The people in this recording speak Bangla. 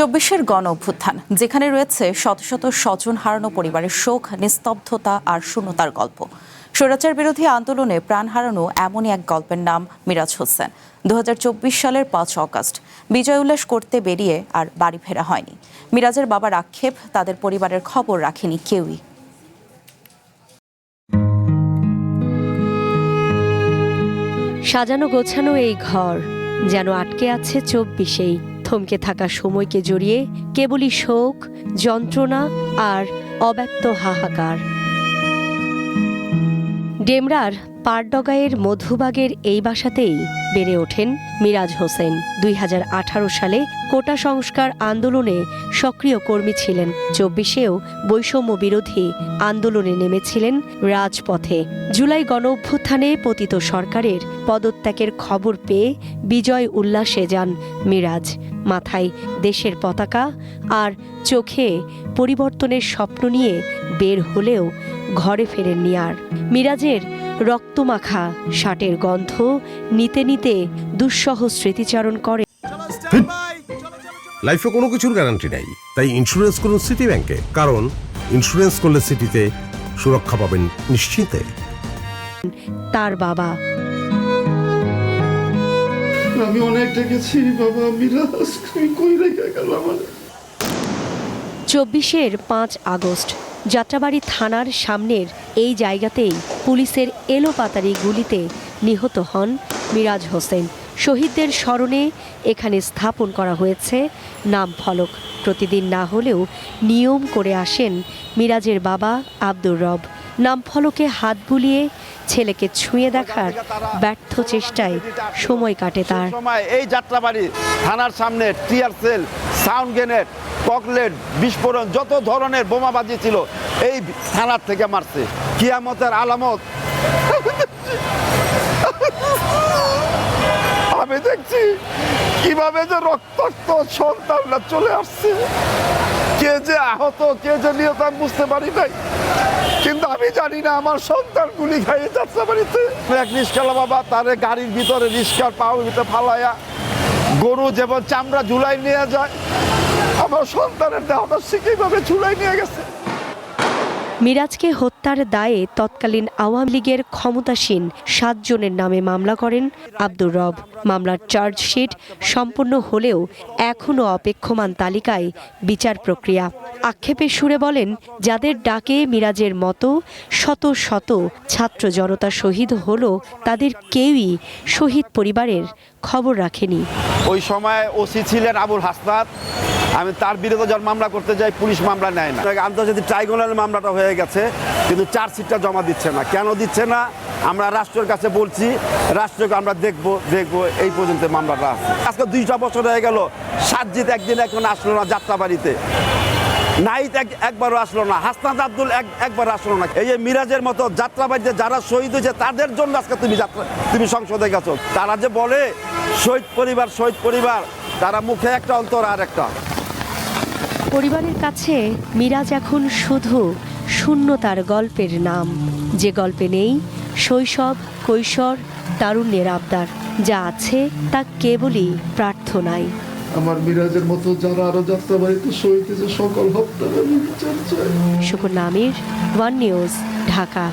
চব্বিশের গণ অভ্যুত্থান, যেখানে রয়েছে শত শত স্বজন হারানো পরিবারের শোক, নিস্তব্ধতা আর শূন্যতার গল্প। স্বৈরাচার বিরোধী আন্দোলনে প্রাণ হারানো এমনই এক গল্পের নাম মিরাজ হোসেন। 2024 সালের 5 অগস্ট বিজয় উল্লাস করতে বেরিয়ে আর বাড়ি ফেরা হয়নি। মিরাজের বাবার আক্ষেপ, তাদের পরিবারের খবর রাখেনি কেউই। সাজানো গোছানো এই ঘর যেন আটকে আছে 24-এই। থমকে থাকা সময়কে জড়িয়ে কেবলই শোক, যন্ত্রণা আর অব্যক্ত হাহাকার। ডেমরার পারডগাঁয়ের মধুবাগের এই বাসাতেই বেড়ে ওঠেন মিরাজ হোসেন। 2018 সালে কোটা সংস্কার আন্দোলনে সক্রিয় কর্মী ছিলেন। 24-এও বৈষম্য বিরোধী আন্দোলনে নেমেছিলেন রাজপথে। জুলাই গণ অভ্যুত্থানে পতিত সরকারের পদত্যাগের খবর পেয়ে বিজয় উল্লাসে যান মিরাজ। মাথায় দেশের পতাকা আর চোখে পরিবর্তনের স্বপ্ন নিয়ে বের হলেও ঘরে ফেরেননি আর। মিরাজের রক্তমাখা শার্টের গন্ধ নিতে নিতে দুঃসহ স্মৃতিচারণ করে। লাইফে কোনো কিছুর গ্যারান্টি নাই, তাই ইন্স্যুরেন্স করুন সিটি ব্যাংকে, কারণ ইন্স্যুরেন্স করলে সিটিতে সুরক্ষা পাবেন নিশ্চিন্তে। তার বাবা, আমি অনেক ডেকেছি বাবা, মিরাজ কই রেখে গেল আমার। 24-এর 5 আগস্ট যাত্রাবাড়ি থানার সামনের এই জায়গাতেই পুলিশের এলোপাতাড়ি গুলিতে নিহত হন মিরাজ হোসেন। শহীদদের স্মরণে এখানে স্থাপন করা হয়েছে নাম ফলক। প্রতিদিন না হলেও নিয়ম করে আসেন মিরাজের বাবা আব্দুর রব। নাম ফলকে হাত বুলিয়ে ছেলেকে ছুঁয়ে দেখার ব্যর্থ চেষ্টায় সময় কাটে তার। এই যাত্রাবাড়ি থানার সামনে টিয়ার সেল, সাউন্ড গ্রেনেড, ককলেট, বিস্ফোরণ, যত ধরনের বোমাবাজি ছিল এই থানার থেকে মারছে। কিয়ামতের আলামত আমি দেখছি কিভাবে যে রক্তাক্ত সন্তানরা চলে আসছে। কে যে আহত, কে যে নিহত আমি বুঝতে পারি নাই, কিন্তু আমি জানি না আমার সন্তান গুলি খাইয়ে যাত্রাবাড়িতে। এক রিস্কাওয়ালা বাবা তারে গাড়ির ভিতরে, রিস্কার পাওয়ার ভিতরে ফালাইয়া গরু যেমন চামড়া ঝুলাই নিয়ে যায়, আমার সন্তানের দেহটা শিখিভাবে ঝুলাই নিয়ে গেছে। মিরাজকে হত্যার দায়ে তৎকালীন আওয়ামী লীগের ক্ষমতাসীন 7 জনের নামে মামলা করেন আব্দুর রব। মামলার চার্জশিট সম্পন্ন হলেও এখনও অপেক্ষমান তালিকায় বিচার প্রক্রিয়া। আক্ষেপের সুরে বলেন, যাদের ডাকে মিরাজের মতো শত শত ছাত্র জনতা শহীদ হলো, তাদের কেউই শহীদ পরিবারের খবর রাখেনি। ওই সময় ওসি ছিলেন আবুল হাসনাত। আমি তার বিরুদ্ধে যখন মামলা করতে যাই, পুলিশ মামলা নেয় না। আন্তর্জাতিক ট্রাইব্যুনালের মামলাটা হয়ে গেছে, কিন্তু চার্জশিটটা জমা দিচ্ছে না। কেন দিচ্ছে না আমরা রাষ্ট্রের কাছে বলছি, রাষ্ট্রকে আমরা দেখবো এই পর্যন্ত মামলাটা আছে। আজকে 2টা বছর হয়ে গেল, সাজ্জিদ একদিন এখন আসলো না যাত্রাবাড়িতে, নাইত একবারও আসলো না, হাসনাত আব্দুল একবার আসলো না। এই যে মিরাজের মতো যাত্রাবাড়িতে যারা শহীদ হয়েছে তাদের জন্য আজকে তুমি সংসদে গেছো। তারা যে বলে শহীদ পরিবার, তারা মুখে একটা অন্তর আর একটা। পরিবারের কাছে মিরাজ এখন শুধু শূন্যতার গল্পের নাম, যে গল্পে নেই শৈশব, কৈশোর, তারুণ্যের আবদার। যা আছে তা কেবলই প্রার্থনাই। আমার মিরাজের মতো যারা আরো যাত্রাবাড়িতে শহীদ হয়েছে সকল হত্যা। শুকুর নামির, ওয়ান নিউজ, ঢাকা।